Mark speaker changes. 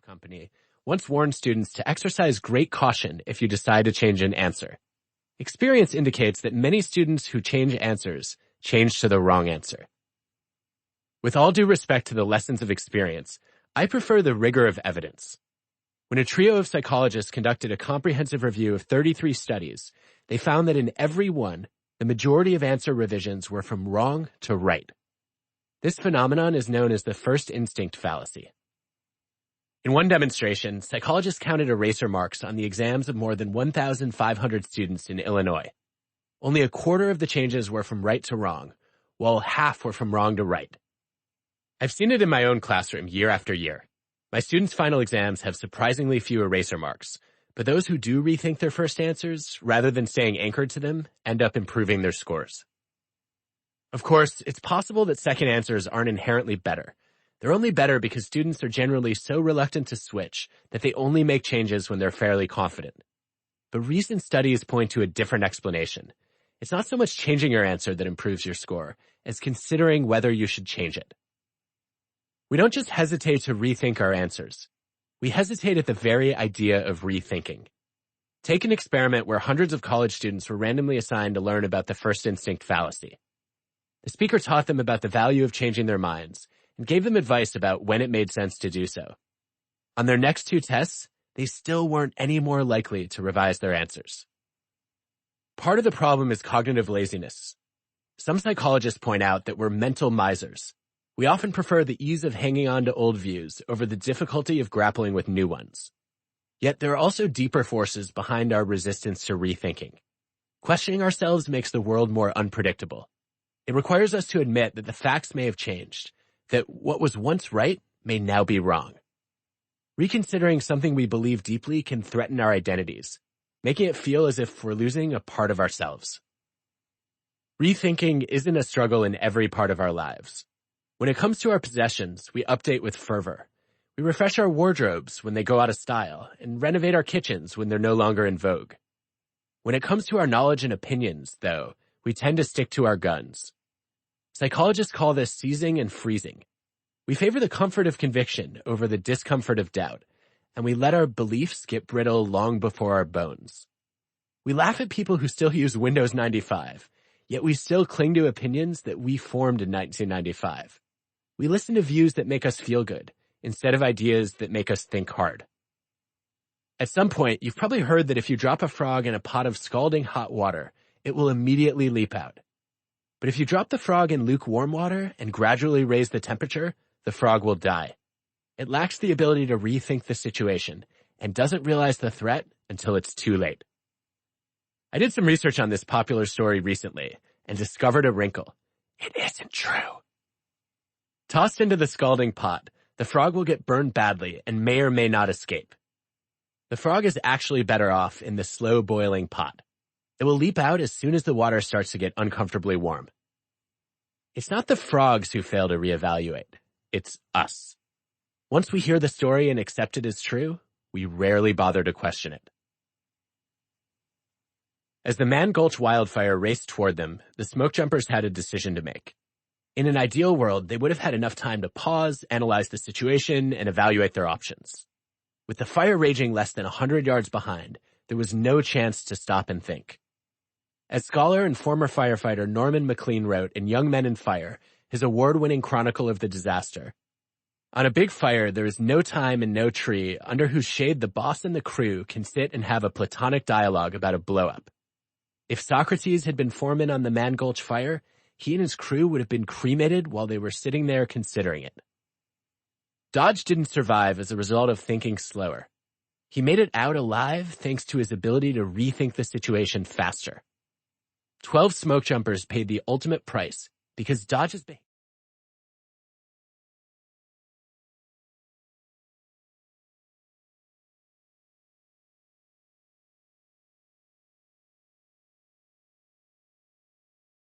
Speaker 1: company once warned students to exercise great caution if you decide to change an answer. Experience indicates that many students who change answers change to the wrong answer. With all due respect to the lessons of experience, I prefer the rigor of evidence. When a trio of psychologists conducted a comprehensive review of 33 studies, they found that in every one, the majority of answer revisions were from wrong to right. This phenomenon is known as the first instinct fallacy. In one demonstration, psychologists counted eraser marks on the exams of more than 1,500 students in Illinois. Only a quarter of the changes were from right to wrong, while half were from wrong to right. I've seen it in my own classroom year after year. My students' final exams have surprisingly few eraser marks, but those who do rethink their first answers, rather than staying anchored to them, end up improving their scores. Of course, it's possible that second answers aren't inherently better. They're only better because students are generally so reluctant to switch that they only make changes when they're fairly confident. But recent studies point to a different explanation. It's not so much changing your answer that improves your score, as considering whether you should change it. We don't just hesitate to rethink our answers. We hesitate at the very idea of rethinking. Take an experiment where hundreds of college students were randomly assigned to learn about the first instinct fallacy. The speaker taught them about the value of changing their minds and gave them advice about when it made sense to do so. On their next two tests, they still weren't any more likely to revise their answers. Part of the problem is cognitive laziness. Some psychologists point out that we're mental misers. We often prefer the ease of hanging on to old views over the difficulty of grappling with new ones. Yet there are also deeper forces behind our resistance to rethinking. Questioning ourselves makes the world more unpredictable. It requires us to admit that the facts may have changed, that what was once right may now be wrong. Reconsidering something we believe deeply can threaten our identities, making it feel as if we're losing a part of ourselves. Rethinking isn't a struggle in every part of our lives. When it comes to our possessions, we update with fervor. We refresh our wardrobes when they go out of style and renovate our kitchens when they're no longer in vogue. When it comes to our knowledge and opinions, though, we tend to stick to our guns. Psychologists call this seizing and freezing. We favor the comfort of conviction over the discomfort of doubt, and we let our beliefs get brittle long before our bones. We laugh at people who still use Windows 95, yet we still cling to opinions that we formed in 1995. We listen to views that make us feel good, instead of ideas that make us think hard. At some point, you've probably heard that if you drop a frog in a pot of scalding hot water, it will immediately leap out. But if you drop the frog in lukewarm water and gradually raise the temperature, the frog will die. It lacks the ability to rethink the situation and doesn't realize the threat until it's too late. I did some research on this popular story recently and discovered a wrinkle. It isn't true. Tossed into the scalding pot, the frog will get burned badly and may or may not escape. The frog is actually better off in the slow boiling pot. It will leap out as soon as the water starts to get uncomfortably warm. It's not the frogs who fail to reevaluate. It's us. Once we hear the story and accept it as true, we rarely bother to question it. As the Man Gulch wildfire raced toward them, the smoke jumpers had a decision to make. In an ideal world, they would have had enough time to pause, analyze the situation, and evaluate their options. With the fire raging less than 100 yards behind, there was no chance to stop and think. As scholar and former firefighter Norman MacLean wrote in Young Men and Fire, his award-winning chronicle of the disaster, "On a big fire, there is no time and no tree under whose shade the boss and the crew can sit and have a platonic dialogue about a blow-up. If Socrates had been foreman on the Man Gulch fire, he and his crew would have been cremated while they were sitting there considering it." Dodge didn't survive as a result of thinking slower. He made it out alive thanks to his ability to rethink the situation faster. 12 smoke jumpers paid the ultimate price because Dodge's behavior